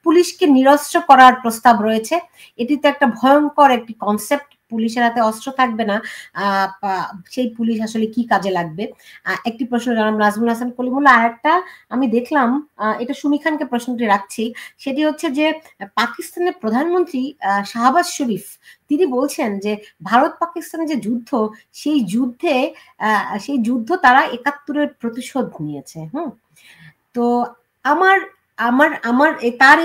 পুলিশকে নিরস্ত্র করার প্রস্তাব রয়েছে। এটি তো একটা ভয়ঙ্কর একটি কনসেপ্ট। পুলিশের হাতে অস্ত্র থাকবে না, সেই পুলিশ আসলে কি কাজে লাগবে? একটি প্রশ্ন জানাম নাজমুল হাসান কলিমুল্লাহ। আর একটা আমি দেখলাম, এটা সুমি খানকে প্রশ্নটি রাখছি, সেটি হচ্ছে যে পাকিস্তানের প্রধানমন্ত্রী শাহবাজ শরীফ তিনি বলছেন যে ভারত পাকিস্তানের যে যুদ্ধ, সেই যুদ্ধ তারা ৭১-এর প্রতিশোধ নিয়েছে। তো আমার আমার আমার তার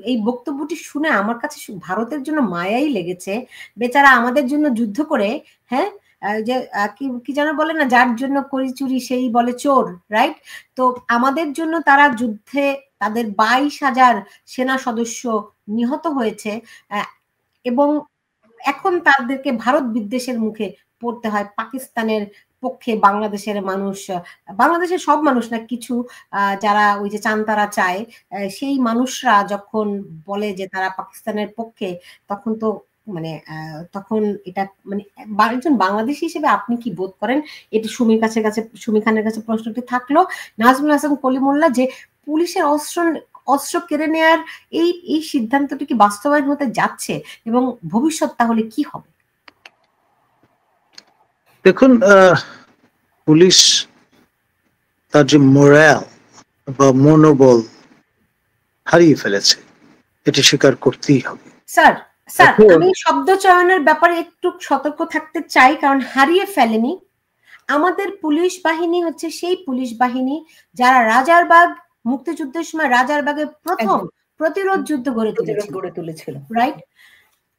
এই বক্তব্যটি শুনে আমার কাছে ভারতের জন্য মায়াই লেগেছে। বেচারা আমাদের জন্য যুদ্ধ করে, হ্যাঁ, যে কি যেন বলে না, যার জন্য করি চুরি সেই বলে চোর, রাইট? তো আমাদের জন্য তারা যুদ্ধে তাদের ২২,০০০ সেনা সদস্য নিহত হয়েছে, এবং এখন তাদেরকে ভারত বিদ্বেষের মুখে পড়তে হয়। পাকিস্তানের পক্ষে বাংলাদেশের সব মানুষ না, কিছু যারা ওই যে চাঁনতারা চায় সেই মানুষরা যখন বলে যে তারা পাকিস্তানের পক্ষে, তখন তো মানে তখন এটা মানে একজন বাংলাদেশী হিসেবে আপনি কি বোধ করেন? এটি সুমি খানের কাছে প্রশ্নটি থাকলো। নাজমুল হাসান কলিমুল্লাহ, যে পুলিশের অস্ত্র কেড়ে নেয়ার এই সিদ্ধান্তটি কি বাস্তবায়ন হতে যাচ্ছে, এবং ভবিষ্যৎ তাহলে কি হবে? দেখুন, পুলিশ তার যে মোরাল বা মনোবল হারিয়ে ফেলেছে, এটি স্বীকার করতেই হবে। স্যার আমি শব্দ চয়নের ব্যাপারে একটু সতর্ক থাকতে চাই, কারণ হারিয়ে ফেলেনি। আমাদের পুলিশ বাহিনী হচ্ছে সেই পুলিশ বাহিনী যারা রাজারবাগ মুক্তিযুদ্ধের সময় রাজারবাগের প্রথম প্রতিরোধ যুদ্ধ গড়ে তুলেছিল, রাইট?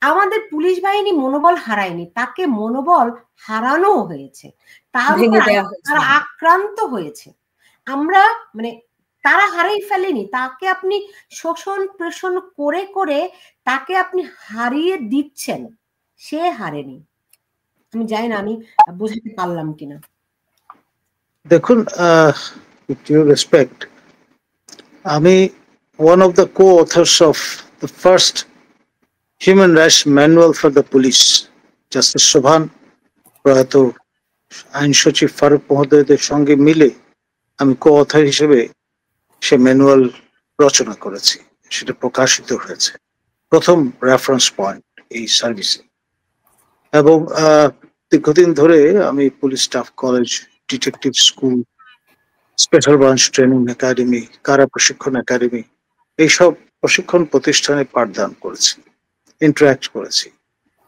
আমাদের পুলিশ বাহিনী মনোবল হারায়নি, তাকে মনোবল হারানো হয়েছে, তারা আক্রান্ত হয়েছে। আমরা মানে তারা হারিয়ে ফেলেনি, তাকে আপনি শোষণ প্রেষণ করে করে তাকে আপনি হারিয়ে দিচ্ছেন, সে হারেনি। আমি জানি না আমি বোঝাতে পারলাম কিনা। দেখুন, with due respect, আমি one of the co-authors of the first human rights manual for the police, justice Shovan প্রয়াত আইন সচিব ফারুক মহোদয়দের সঙ্গে মিলে আমি কো-অথর হিসেবে সে ম্যানুয়াল রচনা করেছি। সেটা প্রকাশিত হয়েছে, প্রথম রেফারেন্স পয়েন্ট এই সার্ভিসে। এবং দীর্ঘদিন ধরে আমি police staff college, detective school, special branch training academy, কারা প্রশিক্ষণ একাডেমি, এইসব প্রশিক্ষণ প্রতিষ্ঠানে পাঠদান করেছি, ইন্টারাক্ট করেছি।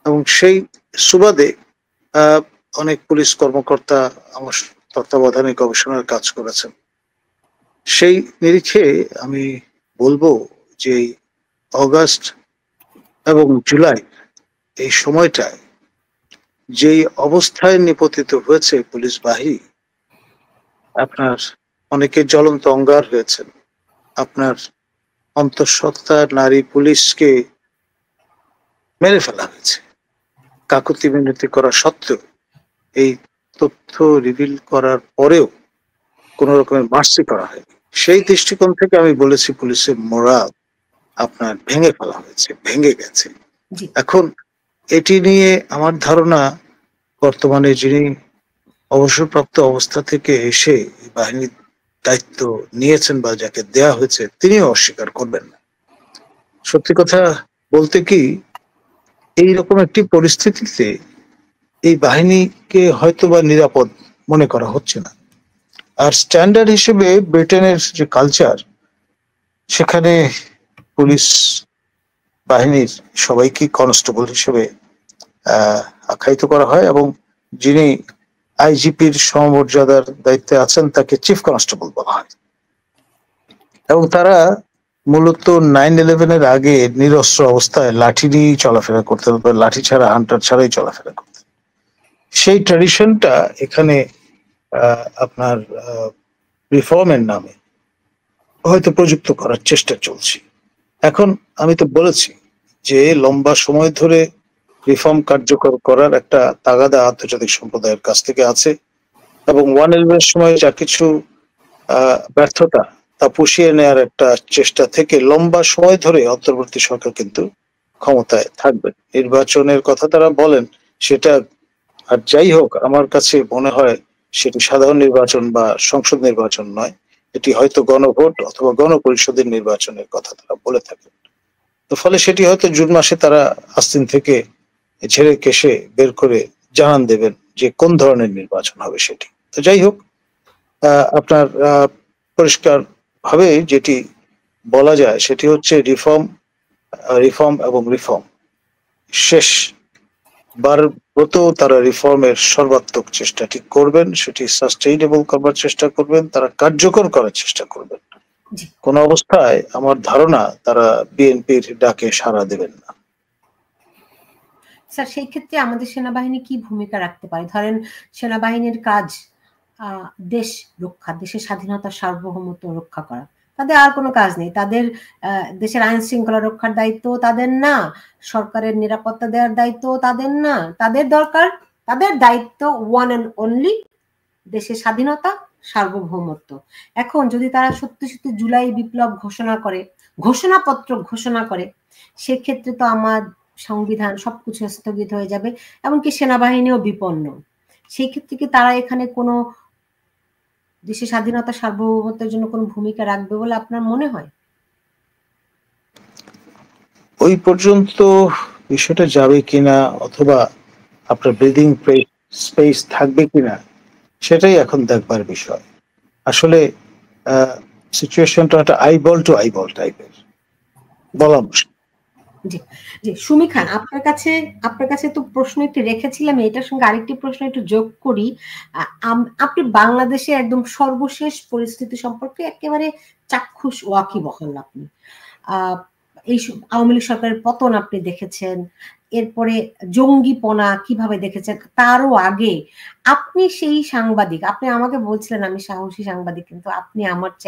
এবং সেই সুবাদে অনেক পুলিশ কর্মকর্তা আমার তত্ত্বাবধানে গবেষণার কাজ করেছেন। সেই নিরিখে আমি বলবো যে অগাস্ট এবং জুলাই এই সময়টায় যেই অবস্থায় নিপতিত হয়েছে পুলিশ বাহিনী, আপনার অনেকে জ্বলন্ত অঙ্গার হয়েছেন, আপনার অন্তঃসত্ত্বা নারী পুলিশকে মেরে ফেলা হয়েছে, কাকুতি মিনতি করা সত্ত্বেও, এই তথ্য রিভিল করার পরেও কোন রকমের মার্সি করা হয়নি। সেই দৃষ্টিকোণ থেকে আমি বলেছি পুলিশের মোরাল আপনার ভেঙে ফেলা হয়েছে, ভেঙে গেছে। এখন এটি নিয়ে আমার ধারণা বর্তমানে যিনি অবসরপ্রাপ্ত অবস্থা থেকে এসে বাহিনীর দায়িত্ব নিয়েছেন বা যাকে দেয়া হয়েছে, তিনিও অস্বীকার করবেন না। সত্যি কথা বলতে কি, এইরকম একটি পরিস্থিতিতে এই বাহিনীকে হয়তো বা নিরাপদ মনে করা হচ্ছে না। আর স্ট্যান্ডার্ড হিসেবে ব্রিটেনের যে কালচার, সেখানে পুলিশ বাহিনীর সবাইকে কনস্টেবল হিসেবে আখ্যায়িত করা হয়, এবং যিনি আইজিপির সমমর্যাদার দায়িত্বে আছেন তাকে চিফ কনস্টেবল বলা হয়। এবং তারা মূলত 9/11-এর আগে নিরস্ত্র অবস্থায় লাঠি নিয়েই চলাফেরা করতেন, লাঠি ছাড়া, হান্টার ছাড়াই চলাফেরা করতেন। সেই ট্র্যাডিশনটা এখানে আপনার রিফর্মের নামে হয়তো প্রযুক্ত করার চেষ্টা চলছে। এখন আমি তো বলেছি যে লম্বা সময় ধরে রিফর্ম কার্যকর করার একটা তাগাদা আন্তর্জাতিক সম্প্রদায়ের কাছ থেকে আছে, এবং 1/11-এর সময় যা কিছু ব্যর্থতা তা পুষিয়ে নেওয়ার একটা চেষ্টা থেকে লম্বা সময় ধরে অন্তর্বর্তী সরকার কিন্তু ক্ষমতায় থাকবে। নির্বাচনের কথা তারা বলেন, সেটা আর যাই হোক, আমার কাছে মনে হয় সেটি সাধারণ নির্বাচন বা সংসদ নির্বাচন নয়, এটি হয়তো গণভোট অথবা গণপরিষদের নির্বাচনের কথা তারা বলে থাকেন। তো ফলে সেটি হয়তো জুন মাসে তারা আস্তিন থেকে ঝেড়ে কেশে বের করে জানান দেবেন যে কোন ধরনের নির্বাচন হবে সেটি। তো যাই হোক, আপনার পরিষ্কার ভাবে যেটি বলা যায় সেটি হচ্ছে রিফর্ম এবং রিফর্ম শেষ বার ব্রত তারা রিফর্মের সর্বাত্মক চেষ্টাটি করবেন, সেটি সাস্টেইনেবল করবার চেষ্টা করবেন, তারা কার্যকর করার চেষ্টা করবেন। কোন অবস্থায় আমার ধারণা তারা বিএনপির ডাকে সাড়া দেবেন না। স্যার, সেই ক্ষেত্রে আমাদের সেনাবাহিনী কি ভূমিকা রাখতে পারে? ধরেন সেনাবাহিনীর কাজ দেশ রক্ষা, দেশের স্বাধীনতা সার্বভৌমত্ব রক্ষা করা, তাদের আর কোনো কাজ নেই। তাদের দেশের আইন শৃঙ্খলা রক্ষার দায়িত্ব তাদের না, সরকারের নিরাপত্তা দেওয়ার দায়িত্ব তাদের না। তাদের দায়িত্ব ওয়ান অ্যান্ড অনলি দেশের স্বাধীনতা সার্বভৌমত্ব। এখন যদি তারা সত্যি সত্যি জুলাই বিপ্লব ঘোষণাপত্র ঘোষণা করে, সেক্ষেত্রে তো আমার সংবিধান সবকিছু স্থগিত হয়ে যাবে, এমনকি সেনাবাহিনীও বিপন্ন। সেই ক্ষেত্রে কি তারা এখানে কোনো দেশের স্বাধীনতা সার্বভৌমত্বের জন্য কোনো ভূমিকা রাখবে বলে আপনার মনে হয়? ওই পর্যন্ত বিষয়টা যাবে কিনা অথবা আপনার ব্রিদিং স্পেস থাকবে কিনা সেটাই এখন দেখবার বিষয়। আসলে সিচুয়েশনটা একটা আইবল টু আইবল টাইপের, বলা মুশকিল। জি জি, সুমি খান, আপনার কাছে তো প্রশ্ন একটু রেখেছিলাম, এটার সঙ্গে আরেকটি প্রশ্ন একটু যোগ করি। আপনি বাংলাদেশে একদম সর্বশেষ পরিস্থিতি সম্পর্কে একেবারে চাক্ষুষ ওয়াকিবহাল। আপনি এই আওয়ামী লীগ সরকারের পতন আপনি দেখেছেন, এরপরে জঙ্গিপনা কিভাবে দেখেছেন, তারও আগে আপনি সেই সাংবাদিক, আপনি আমাকে বলছিলেন আমি সাহসী সাংবাদিক, কিন্তু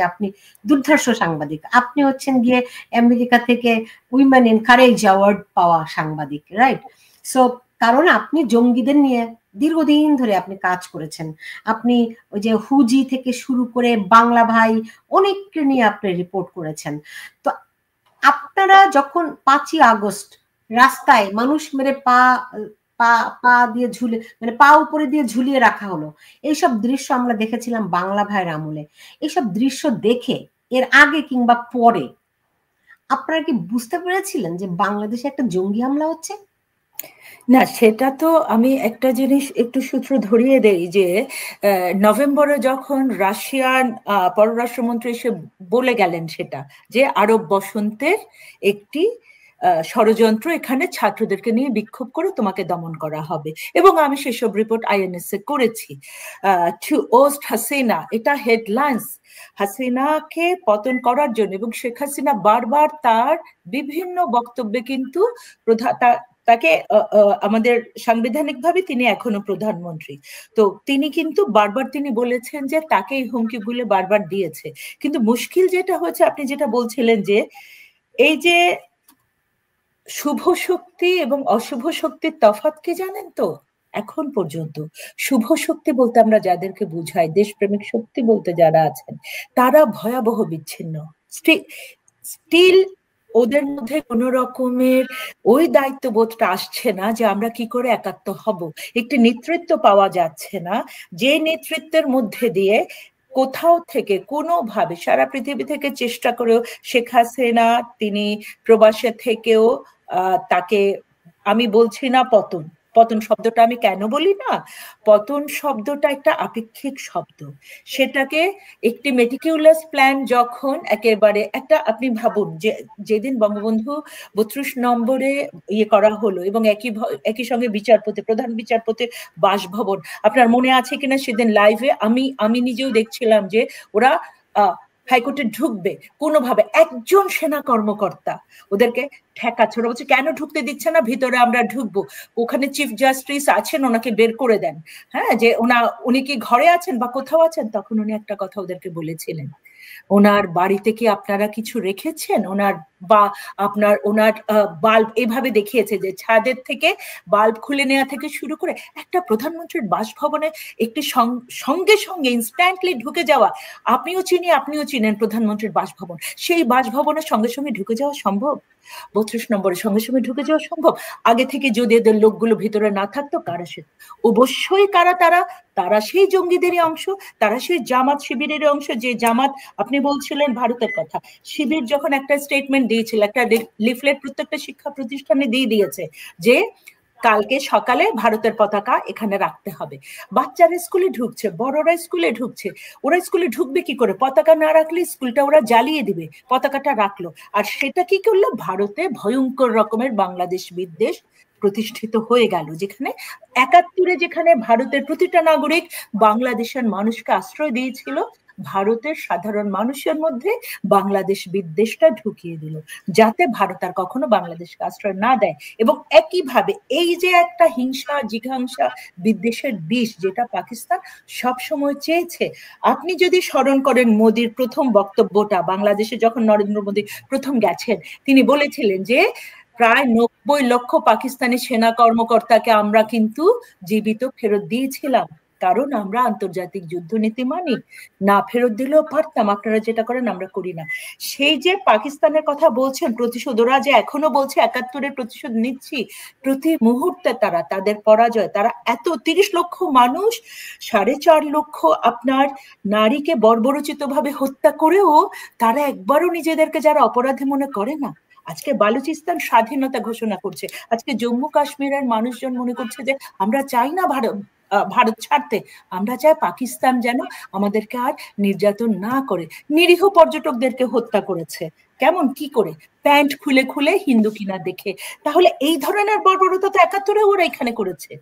আপনি দুর্ধর্ষ সাংবাদিক। আপনি হচ্ছেন গিয়ে আমেরিকা থেকে উইমেন ইন কারেজ অ্যাওয়ার্ড পাওয়া সাংবাদিক, রাইট? সো কারণ আপনি জঙ্গিদের নিয়ে দীর্ঘদিন ধরে আপনি কাজ করেছেন। আপনি ওই যে হুজি থেকে শুরু করে বাংলা ভাই অনেককে নিয়ে আপনি রিপোর্ট করেছেন। তো আপনারা যখন 5ই আগস্ট রাস্তায় মানুষ মেরে পা দিয়ে পা উপরে দিয়ে ঝুলিয়ে রাখা হলো, এইসব দৃশ্য আমরা দেখেছিলাম বাংলা ভাইয়ের আমলে। এইসব দৃশ্য দেখে এর আগে কিংবা পরে আপনারা কি বুঝতে পেরেছিলেন যে বাংলাদেশে একটা জঙ্গি হামলা হচ্ছে? না, সেটা তো আমি একটা জিনিস একটু সূত্র ধরিয়ে দেই যে নভেম্বরে যখন রাশিয়ান পররাষ্ট্রমন্ত্রী এসে বলে গেলেন সেটা, যে আরব বসন্তের একটি ষড়যন্ত্র, এখানে ছাত্রদেরকে নিয়ে বিক্ষোভ করে তোমাকে দমন করা হবে, এবং আমি সেসব রিপোর্ট আইএনএস এ করেছি। টু ওস্ট হাসিনা, এটা হেডলাইন্স, হাসিনাকে পতন করার জন্য। এবং শেখ হাসিনা বারবার তার বিভিন্ন বক্তব্যে কিন্তু তাকে আমাদের সাংবিধানিকভাবে তিনি এখনো প্রধানমন্ত্রী, তো তিনি কিন্তু বারবার তিনি বলেছেন যে তাকে এই হুমকিগুলো বারবার দিয়েছে। কিন্তু মুশকিল যেটা হয়েছে, আপনি যেটা বলছিলেন যে এই যে শুভ শক্তি এবং অশুভ শক্তির তফাৎ কি জানেন তো? এখন পর্যন্ত শুভ শক্তি বলতে আমরা যাদেরকে বুঝাই, দেশপ্রেমিক শক্তি বলতে যারা আছেন, তারা ভয়াবহ বিচ্ছিন্ন। স্টিল ওদের মধ্যে কোন রকমের ওই দায়িত্ববোধটা আসছে না যে আমরা কি করে একাত্ম হব। একটি নেতৃত্ব পাওয়া যাচ্ছে না, যে নেতৃত্বের মধ্যে দিয়ে কোথাও থেকে কোনোভাবে সারা পৃথিবী থেকে চেষ্টা করেও শেখ হাসিনা তিনি প্রবাসে থেকেও তাকে, আমি বলছি না পতন, পতন শব্দটা আমি কেন বলি না, পতন শব্দটা একটা আপেক্ষিক শব্দ, সেটাকে একটি মেটিকিউলাস প্ল্যান যখন একেবারে একটা, আপনি ভাবুন যে যেদিন বঙ্গবন্ধু 32 নম্বরে ইয়ে করা হলো এবং একই সঙ্গে প্রধান বিচারপতির বাসভবন, আপনার মনে আছে কিনা সেদিন লাইভে আমি নিজেও দেখছিলাম যে ওরা হাইকোর্টে ঢুকবে, কোনোভাবে একজন সেনা কর্মকর্তা ওদেরকে ঠেকাচ্ছে, ওরা বলছে কেন ঢুকতে দিচ্ছে না, ভিতরে আমরা ঢুকবো, ওখানে চিফ জাস্টিস আছেন, ওনাকে বের করে দেন। হ্যাঁ, যে উনি কি ঘরে আছেন বা কোথাও আছেন? তখন উনি একটা কথা ওদেরকে বলেছিলেন, ওনার বাড়িতে কি আপনারা কিছু রেখেছেন? ওনার বাল্ব এভাবে দেখিয়েছে যে ছাদের থেকে বাল্ব খুলে নেওয়া থেকে শুরু করে একটা প্রধানমন্ত্রীর বাসভবনে একটি সঙ্গে সঙ্গে ইনস্ট্যান্টলি ঢুকে যাওয়া, আপনিও চিনেন প্রধানমন্ত্রীর বাসভবন, সেই বাসভবনের সঙ্গে সঙ্গে ঢুকে যাওয়া সম্ভব? 32 নম্বরের সঙ্গে সঙ্গে ঢুকে যাওয়া সম্ভব? আগে থেকে যদি এদের লোকগুলো ভিতরে না থাকতো, কারা সে? অবশ্যই তারা সেই জঙ্গিদেরই অংশ, তারা সেই জামাত শিবিরের অংশ, যে জামাত আপনি বলছিলেন ভারতের কথা, শিবির যখন একটা স্টেটমেন্ট দিয়েছিল, একটা লিফলেট প্রত্যেকটা শিক্ষা প্রতিষ্ঠানে দিয়ে দিয়েছে যে কালকে সকালে ভারতের পতাকা এখানে রাখতে হবে। বাচ্চারা স্কুলে ঢুকছে, বড়রা স্কুলে ঢুকছে, ওরা স্কুলে ঢুকবে কি করে? পতাকা না রাখলে স্কুলটা ওরা জ্বালিয়ে দিবে, পতাকাটা রাখলো। আর সেটা কি করলো? ভারতে ভয়ঙ্কর রকমের বাংলাদেশ বিদ্বেষ প্রতিষ্ঠিত হয়ে গেল, যেখানে ৭১-এ যেখানে ভারতের প্রতিটা নাগরিক বাংলাদেশের মানুষকে আশ্রয় দিয়েছিল, ভারতের সাধারণ মানুষের মধ্যে বাংলাদেশ বিদ্বেষটা ঢুকিয়ে দিল, যাতে ভারত আর কখনো বাংলাদেশকে আশ্রয় না দেয়। এবং একইভাবে এই যে একটা হিংসা, জিঘাংসা, বিদ্বেষের বিষ যেটা পাকিস্তান সবসময় চেয়েছে। আপনি যদি স্মরণ করেন মোদির প্রথম বক্তব্যটা, বাংলাদেশে যখন নরেন্দ্র মোদী প্রথম গেছেন, তিনি বলেছিলেন যে প্রায় ৯০ লক্ষ পাকিস্তানি সেনা কর্মকর্তাকে আমরা কিন্তু জীবিত ফেরত দিয়েছিলাম, কারণ আমরা আন্তর্জাতিক যুদ্ধনীতি মানি, না ফেরত দিলেও পারতাম, আপনারা যেটা করেন আমরা করি না। সেই যে পাকিস্তানের কথা বলছেন প্রতিশোধ, ওরা যে এখনো বলছে ৭১-এর প্রতিশোধ নিচ্ছি, প্রতি মুহূর্তে তারা তাদের পরাজয়, তারা এত ৩০ লক্ষ মানুষ, ৪.৫ লক্ষ আপনার নারীকে বর্বরোচিত ভাবে হত্যা করেও তারা একবারও নিজেদেরকে যারা অপরাধী মনে করে না। আজকে বালুচিস্তান স্বাধীনতা ঘোষণা করছে, আজকে জম্মু কাশ্মীরের মানুষজন মনে করছে যে আমরা চাই না ভারত ছাড়তে, আমরা চাই পাকিস্তান যেন আমাদেরকে আর নির্যাতন না করে। নিরীহ পর্যটকদেরকে হত্যা করেছে, কেমন কি করে? প্যান্ট খুলে খুলে হিন্দু কিনা দেখে। তাহলে এই ধরনের বর্বরতা তো ৭১-এ ওরা এখানে করেছে,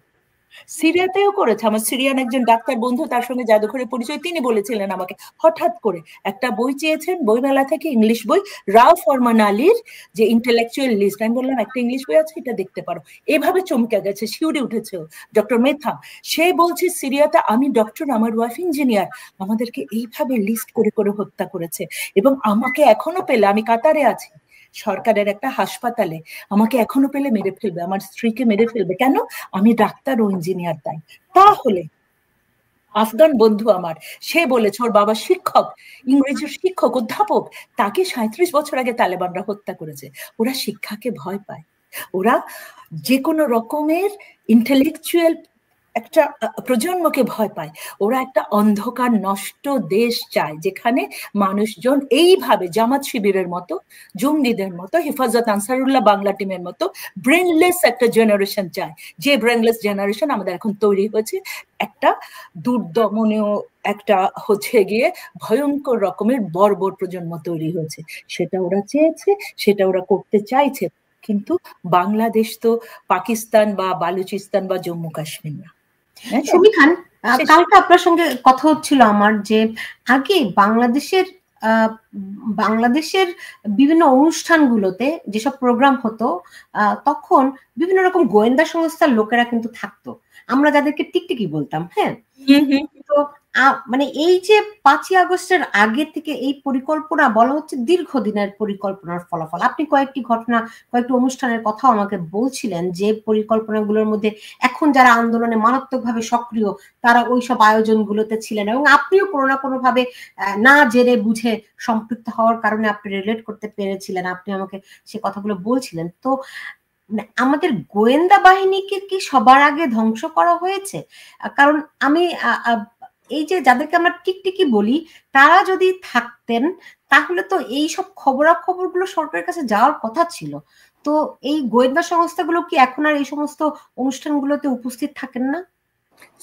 সিরিয়াতেও করেছে। আমার সিরিয়ান একজন ডাক্তার বন্ধু, তার সঙ্গে জাদুঘরে পরিচয়, তিনি বলেছিলেন আমাকে, হঠাৎ করে একটা বই চেয়েছেন বইমেলা থেকে, ইংলিশ বই, রাও ফরমান আলীর যে ইন্টেলেকচুয়াল লিস্ট। আমি বললাম একটা ইংলিশ বই আছে, এটা দেখতে পারো। এভাবে চমকে গেছে, শিউরে উঠেছে ডক্টর মেথা। সে বলছে সিরিয়াতে আমি ডক্টর, আমার ওয়াইফ ইঞ্জিনিয়ার, আমাদেরকে এইভাবে লিস্ট করে করে হত্যা করেছে। এবং আমাকে এখনো পেলে, আমি কাতারে আছি সরকারের একটা হাসপাতালে, আমাকে এখনো পেলে মেরে ফেলবে, আমার স্ত্রীকে মেরে ফেলবে, কেন? আমি ডাক্তার ও ইঞ্জিনিয়ার তাই। তাহলে আফগান বন্ধু আমার, সে বলেছে ওর বাবা শিক্ষক, ইংরেজির শিক্ষক, অধ্যাপক, তাকে ৩৭ বছর আগে তালেবানরা হত্যা করেছে। ওরা শিক্ষাকে ভয় পায়, ওরা যে কোনো রকমের ইন্টেলেকচুয়াল একটা প্রজন্মকে ভয় পায়, ওরা একটা অন্ধকার নষ্ট দেশ চায়, যেখানে মানুষজন এইভাবে জামাত শিবিরের মতো, জঙ্গিদের মতো, হেফাজত আনসারুল্লাহ বাংলা টিমের মতো ব্রেনলেস একটা জেনারেশন চায়। যে ব্রেনলেস জেনারেশন আমাদের এখন তৈরি হয়েছে, একটা দুর্দমনীয় একটা হচ্ছে গিয়ে ভয়ঙ্কর রকমের বর্বর প্রজন্ম তৈরি হয়েছে। সেটা ওরা চেয়েছে, সেটা ওরা করতে চাইছে, কিন্তু বাংলাদেশ তো পাকিস্তান বা বালুচিস্তান বা জম্মু কাশ্মীর না। সুমি খান, কালকে আপনার সঙ্গে কথা হচ্ছিল আমার, যে আগে বাংলাদেশের বিভিন্ন অনুষ্ঠানগুলোতে যেসব প্রোগ্রাম হতো, তখন বিভিন্ন রকম গোয়েন্দা সংস্থার লোকেরা কিন্তু থাকতো, আমরা যাদেরকে টিকটিকি বলতাম। হ্যাঁ, তো মানে এই যে ৫ই আগস্টের আগে থেকে এই পরিকল্পনা বলা হচ্ছে দীর্ঘদিনের পরিকল্পনার ফলাফল। আপনি কয়েকটি ঘটনা, কয়েকটি অনুষ্ঠানের কথাও আমাকে বলছিলেন, যে পরিকল্পনাগুলোর মধ্যে এখন যারা আন্দোলনে মারাত্মকভাবে সক্রিয় তারা ওইসব আয়োজনগুলোতে ছিলেন, এবং আপনিও কোনো না কোনো ভাবে না জেনে বুঝে সম্পৃক্ত হওয়ার কারণে আপনি রিলেট করতে পেরেছিলেন, আপনি আমাকে সে কথাগুলো বলছিলেন। তো আমাদের গোয়েন্দা বাহিনীকে কি সবার আগে ধ্বংস করা হয়েছে? কারণ আমি এই যে যাদেরকে আমরা টিকটিকি বলি, তারা যদি থাকতেন তাহলে তো এই সব খবরাখবরগুলো সরকারের কাছে যাওয়ার কথা ছিল। তো এই গোয়েন্দা সংস্থাগুলো কি এখন আর এই সমস্ত অনুষ্ঠানগুলোতে উপস্থিত থাকেন না?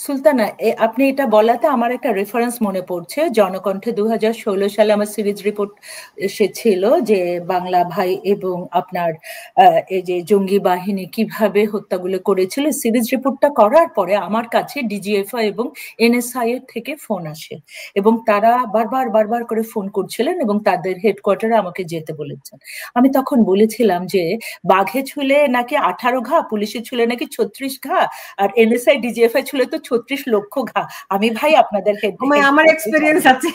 সুলতানা, আপনি এটা বলাতে আমার একটা রেফারেন্স মনে পড়ছে। জনকণ্ঠে 2016 সালে আমার সিরিজ রিপোর্ট এসেছিল, যে বাংলা ভাই এবং আপনার এই যে জঙ্গি বাহিনী কিভাবে হত্যাগুলো করেছিল। সিরিজ রিপোর্টটা করার পরে আমার কাছে ডিজিএফআই এবং এনএসআই এর থেকে ফোন আসে, এবং তারা বারবার করে ফোন করছিলেন এবং তাদের হেডকোয়ার্টারে আমাকে যেতে বলেছেন। আমি তখন বলেছিলাম যে বাঘে ছুলে নাকি 18 ঘা, পুলিশে ছুলে নাকি 36 ঘা, আর এনএসআই ডিজিএফআই ছুলে তো 36 লক্ষ ঘা। আমি ভাই আপনাদের আমার এক্সপেরিয়েন্স আছে।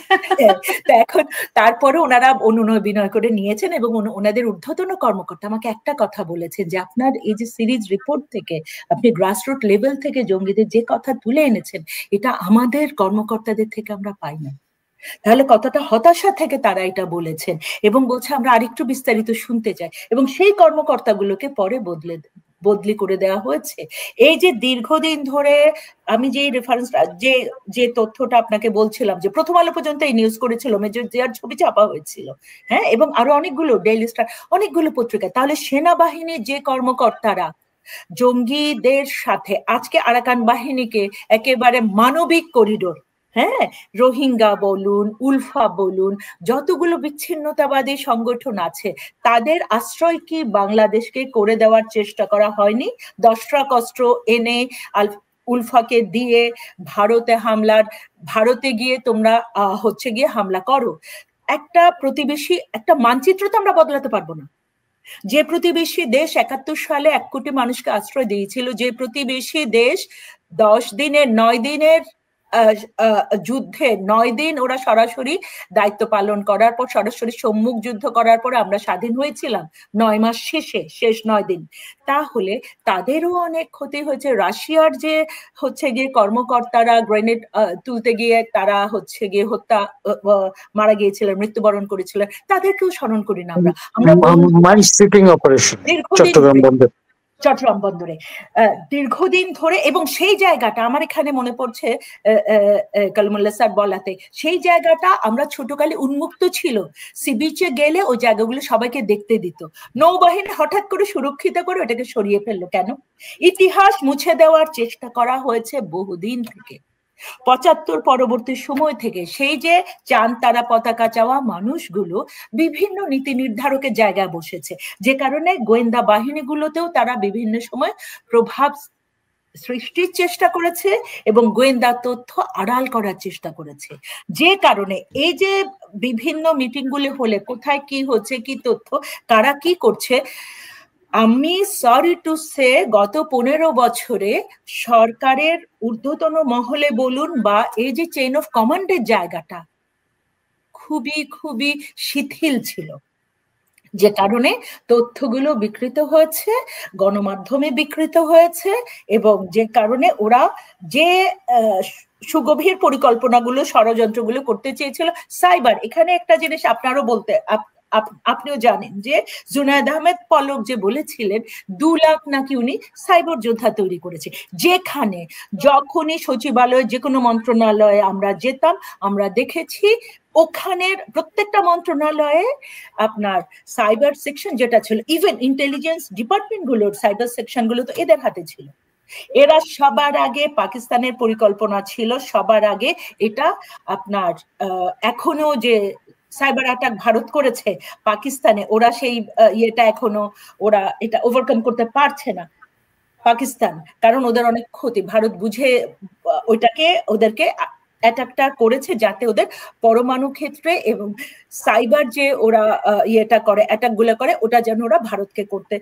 এখন তারপরে ওনারা অনুনয় করে নিয়েছেন, এবং ওনাদের ঊর্ধ্বতন কর্মকর্তা আমাকে একটা কথা বলেছেন, যে আপনার এই যে সিরিজ রিপোর্ট থেকে আপনি গ্রাসরুট লেভেল থেকে জঙ্গিদের যে কথা তুলে এনেছেন, এটা আমাদের কর্মকর্তাদের থেকে আমরা পাই না। তাহলে কতটা হতাশা থেকে তারা এটা বলেছেন, এবং বলছে আমরা আরেকটু বিস্তারিত শুনতে চাই, এবং সেই কর্মকর্তাগুলোকে পরে বদলে বদলি করে দেওয়া হয়েছে। এই যে দীর্ঘদিন ধরে আমি যে রেফারেন্স যে তথ্যটা আপনাকে বলছিলাম, যে প্রথম আলো পর্যন্ত এই নিউজ করেছিল, মেজর জিয়ার ছবি চাপা হয়েছিল, হ্যাঁ, এবং আরো অনেকগুলো, ডেইলি স্টার, অনেকগুলো পত্রিকায়। তাহলে সেনাবাহিনীর যে কর্মকর্তারা জঙ্গিদের সাথে আজকে আরাকান বাহিনীকে একেবারে মানবিক করিডোর, হ্যাঁ, রোহিঙ্গা বলুন, উলফা বলুন, যতগুলো বিচ্ছিন্নতাবাদী সংগঠন আছে, তাদের আশ্রয় কি বাংলাদেশকে করে দেওয়ার চেষ্টা করা হয়নি? দশরা-কস্ত্র এনে উলফাকে দিয়ে ভারতে গিয়ে তোমরা হচ্ছে গিয়ে হামলা করো। একটা প্রতিবেশী, একটা মানচিত্র তো আমরা বদলাতে পারবো না। যে প্রতিবেশী দেশ ৭১ সালে ১ কোটি মানুষকে আশ্রয় দিয়েছিল, যে প্রতিবেশী দেশ 9 দিনের যুদ্ধে 9 দিন ওরা সরাসরি দায়িত্ব পালন করার পর, সরাসরি সম্মুখ যুদ্ধ করার পর আমরা স্বাধীন হয়েছিলাম 9 মাস শেষ 9 দিন, তাহলে তাদেরও অনেক ক্ষতি হয়েছে। রাশিয়ার যে হচ্ছে গিয়ে কর্মকর্তারা গ্রেনেড তুলতে গিয়ে তারা হচ্ছে গিয়ে মারা গিয়েছিলেন, মৃত্যুবরণ করেছিলেন, তাদেরকেও স্মরণ করি না আমরা। চট্টগ্রাম বন্দরে দীর্ঘদিন ধরে, এবং সেই জায়গাটা আমার এখানে মনে পড়ছে কালিমুল্লাহ স্যার বলাতে, সেই জায়গাটা আমরা ছোটকালে উন্মুক্ত ছিল, সি বিচে গেলে ওই জায়গাগুলো সবাইকে দেখতে দিত। নৌবাহিনী হঠাৎ করে সুরক্ষিত করে ওটাকে সরিয়ে ফেললো কেন? ইতিহাস মুছে দেওয়ার চেষ্টা করা হয়েছে বহুদিন থেকে, ৭৫ পরবর্তী সময় থেকে। সেই যে চাঁদ তারা পতাকা চাওয়া মানুষগুলো বিভিন্ন নীতি নির্ধারকের জায়গায় বসেছে, যে কারণে গোয়েন্দা বাহিনীগুলোতেও তারা বিভিন্ন সময় প্রভাব সৃষ্টির চেষ্টা করেছে এবং গোয়েন্দা তথ্য আড়াল করার চেষ্টা করেছে। যে কারণে এই যে বিভিন্ন মিটিংগুলি হলে কোথায় কি হচ্ছে, কি তথ্য কারা কি করছে, আমি সরি টু সে গত 15 বছরে সরকারের ঊর্ধ্বতন মহলে বলুন বা এই যে চেইন অফ কমান্ডের জায়গাটা খুবই শিথিল ছিল, যে কারণে তথ্যগুলো বিকৃত হয়েছে, গণমাধ্যমে বিকৃত হয়েছে, এবং যে কারণে ওরা যে সুগভীর পরিকল্পনাগুলো, ষড়যন্ত্রগুলো করতে চেয়েছিল। সাইবার, এখানে একটা জিনিস আপনারও বলতে, আপনিও জানেন যে জুনায়েদ আহমেদ পলক যে বলেছিলেন 2 লাখ নাকি উনি সাইবার যোদ্ধা তৈরি করেছে, যেখানে যখনই সচিবালয় যে কোনো মন্ত্রণালয়ে আমরা যেতাম, আমরা দেখেছি ওখানের প্রত্যেকটা মন্ত্রণালয়ে আপনার সাইবার সেকশন যেটা ছিল, ইভেন ইন্টেলিজেন্স ডিপার্টমেন্ট গুলোর সাইবার সেকশন গুলো তো এদের হাতে ছিল। এরা সবার আগে, পাকিস্তানের পরিকল্পনা ছিল সবার আগে এটা আপনার এখনো যে সাইবার অ্যাটাক ভারত করেছে পাকিস্তানে, ওরা সেই ইয়েটা এখনো ওরা এটা ওভারকাম করতে পারছে না পাকিস্তান, কারণ ওদের অনেক ক্ষতি। ভারত বুঝে ওদেরকে অ্যাটাকটা করেছে যাতে ওদের পরমাণু ক্ষেত্রে এবং সাইবার যে ওরা ইয়েটা করে, অ্যাটাক গুলো করে, ওটা যেন ওরা ভারতকে করতে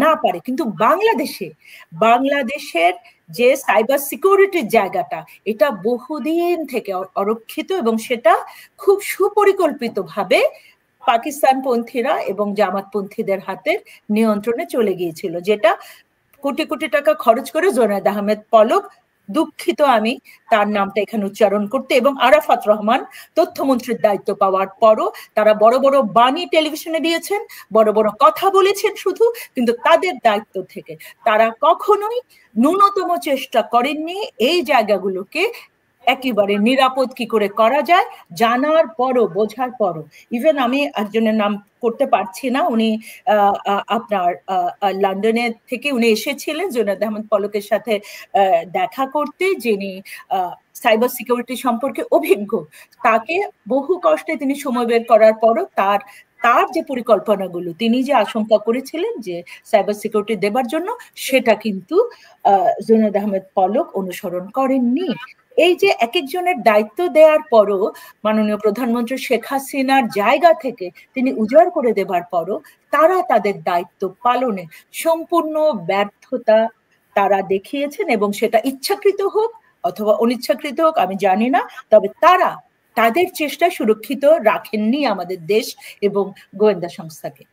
না পারে। কিন্তু বাংলাদেশের যে সাইবার সিকিউরিটির জায়গাটা, এটা বহুদিন থেকে অরক্ষিত এবং সেটা খুব সুপরিকল্পিতভাবে পাকিস্তানপন্থীরা এবং জামাতপন্থীদের হাতের নিয়ন্ত্রণে চলে গিয়েছিল, যেটা কোটি কোটি টাকা খরচ করে জুনায়েদ আহমেদ পলক, দুঃখিত আমি তার নামটা এখানে উচ্চারণ করতে, এবং আরাফাত রহমান তথ্যমন্ত্রীর দায়িত্ব পাওয়ার পরও তারা বড় বড় বাণী টেলিভিশনে দিয়েছেন, বড় বড় কথা বলেছেন শুধু, কিন্তু তাদের দায়িত্ব থেকে তারা কখনোই ন্যূনতম চেষ্টা করেননি এই জায়গাগুলোকে একেবারে নিরাপদ কি করে করা যায় জানার পরও, বোঝার পরও। ইভেন আমি একজনের নাম করতে পারছি না, উনি আপনার লন্ডনে থেকে উনি এসেছিলেন জুনায়েদ আহমেদ পলকের সাথে দেখা করতে, যিনি সাইবার সিকিউরিটি সম্পর্কে অভিজ্ঞ। তাকে বহু কষ্টে তিনি সময় বের করার পরও তার যে পরিকল্পনাগুলো তিনি যে আশঙ্কা করেছিলেন যে সাইবার সিকিউরিটি দেবার জন্য, সেটা কিন্তু জুনায়েদ আহমেদ পলক অনুসরণ করেননি। এই যে এক একজনের দায়িত্ব দেওয়ার পরও, মাননীয় প্রধানমন্ত্রী শেখ হাসিনার জায়গা থেকে তিনি উজাড় করে দেবার পরও তারা তাদের দায়িত্ব পালনে সম্পূর্ণ ব্যর্থতা তারা দেখিয়েছেন, এবং সেটা ইচ্ছাকৃত হোক অথবা অনিচ্ছাকৃত হোক আমি জানি না, তবে তারা তাদের চেষ্টা সুরক্ষিত রাখেননি আমাদের দেশ এবং গোয়েন্দা সংস্থাকে।